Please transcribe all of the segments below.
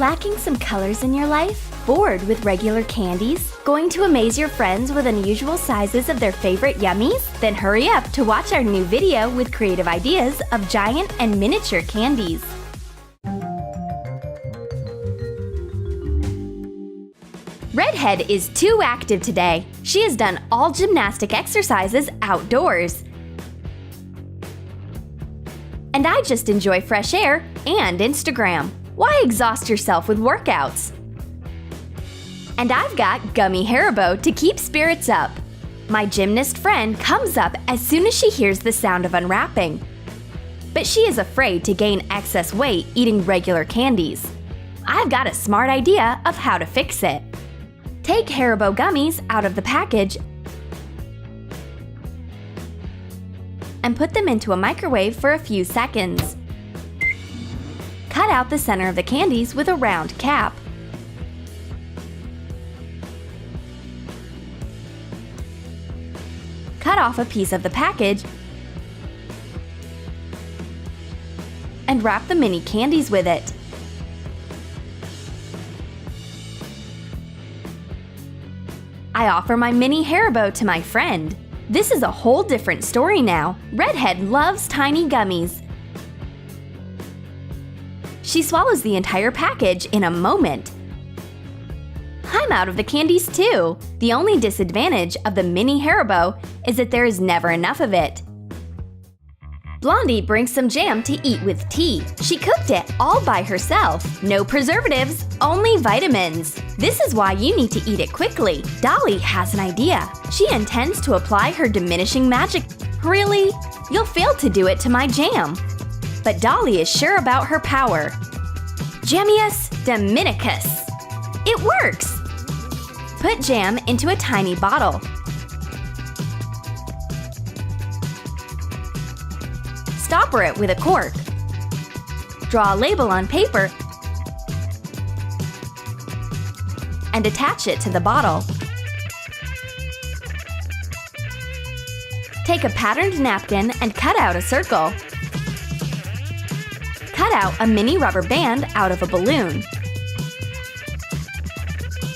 Lacking some colors in your life? Bored with regular candies? Going to amaze your friends with unusual sizes of their favorite yummies? Then hurry up to watch our new video with creative ideas of giant and miniature candies. Redhead is too active today. She has done all gymnastic exercises outdoors. And I just enjoy fresh air and Instagram. Why exhaust yourself with workouts? And I've got gummy Haribo to keep spirits up. My gymnast friend comes up as soon as she hears the sound of unwrapping. But she is afraid to gain excess weight eating regular candies. I've got a smart idea of how to fix it. Take Haribo gummies out of the package and put them into a microwave for a few seconds. Cut out the center of the candies with a round cap. Cut off a piece of the package and wrap the mini candies with it. I offer my mini Haribo to my friend. This is a whole different story now. Redhead loves tiny gummies. She swallows the entire package in a moment. I'm out of the candies too. The only disadvantage of the mini Haribo is that there is never enough of it. Blondie brings some jam to eat with tea. She cooked it all by herself. No preservatives, only vitamins. This is why you need to eat it quickly. Dolly has an idea. She intends to apply her diminishing magic. Really? You'll fail to do it to my jam. But Dolly is sure about her power. Jammius Dominicus. It works! Put jam into a tiny bottle. Stopper it with a cork. Draw a label on paper and attach it to the bottle. Take a patterned napkin and cut out a circle. Cut out a mini rubber band out of a balloon.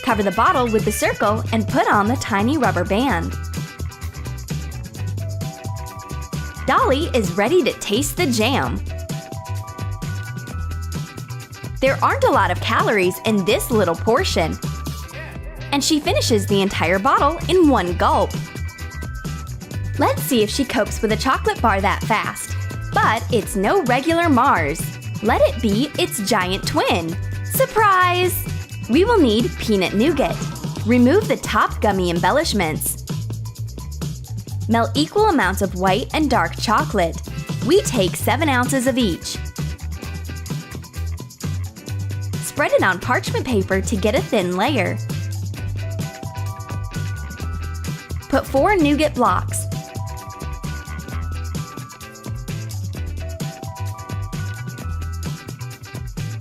Cover the bottle with the circle and put on the tiny rubber band. Dolly is ready to taste the jam. There aren't a lot of calories in this little portion, and she finishes the entire bottle in one gulp. Let's see if she copes with a chocolate bar that fast. But it's no regular Mars. Let it be its giant twin. Surprise! We will need peanut nougat. Remove the top gummy embellishments. Melt equal amounts of white and dark chocolate. We take 7 ounces of each. Spread it on parchment paper to get a thin layer. Put 4 nougat blocks.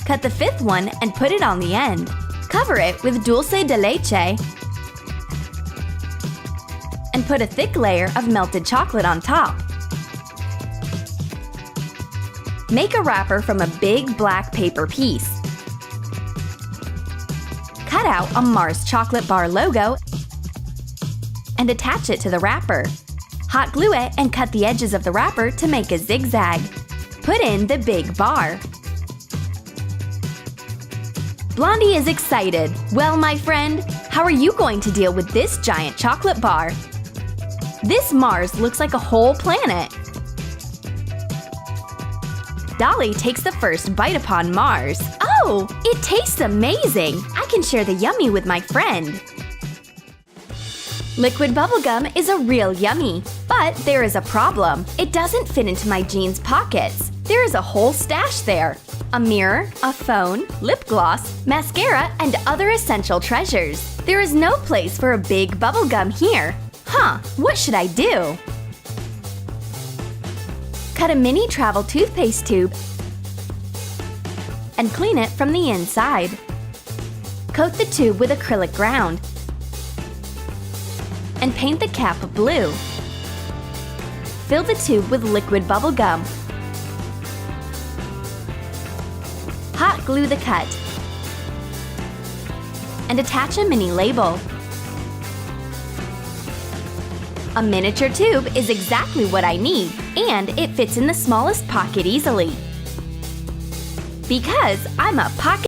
Cut the 5th one and put it on the end. Cover it with dulce de leche and put a thick layer of melted chocolate on top. Make a wrapper from a big black paper piece. Cut out a Mars chocolate bar logo and attach it to the wrapper. Hot glue it and cut the edges of the wrapper to make a zigzag. Put in the big bar. Blondie is excited. Well, my friend, how are you going to deal with this giant chocolate bar? This Mars looks like a whole planet. Dolly takes the first bite upon Mars. Oh, it tastes amazing! I can share the yummy with my friend. Liquid bubblegum is a real yummy, but there is a problem. It doesn't fit into my jeans pockets. There is a whole stash there. A mirror, a phone, lip gloss, mascara, and other essential treasures. There is no place for a big bubblegum here. Huh, what should I do? Cut a mini travel toothpaste tube and clean it from the inside. Coat the tube with acrylic ground and paint the cap blue. Fill the tube with liquid bubble gum. Hot glue the cut. and attach a mini label. A miniature tube is exactly what I need, and it fits in the smallest pocket easily. Because I'm a pocket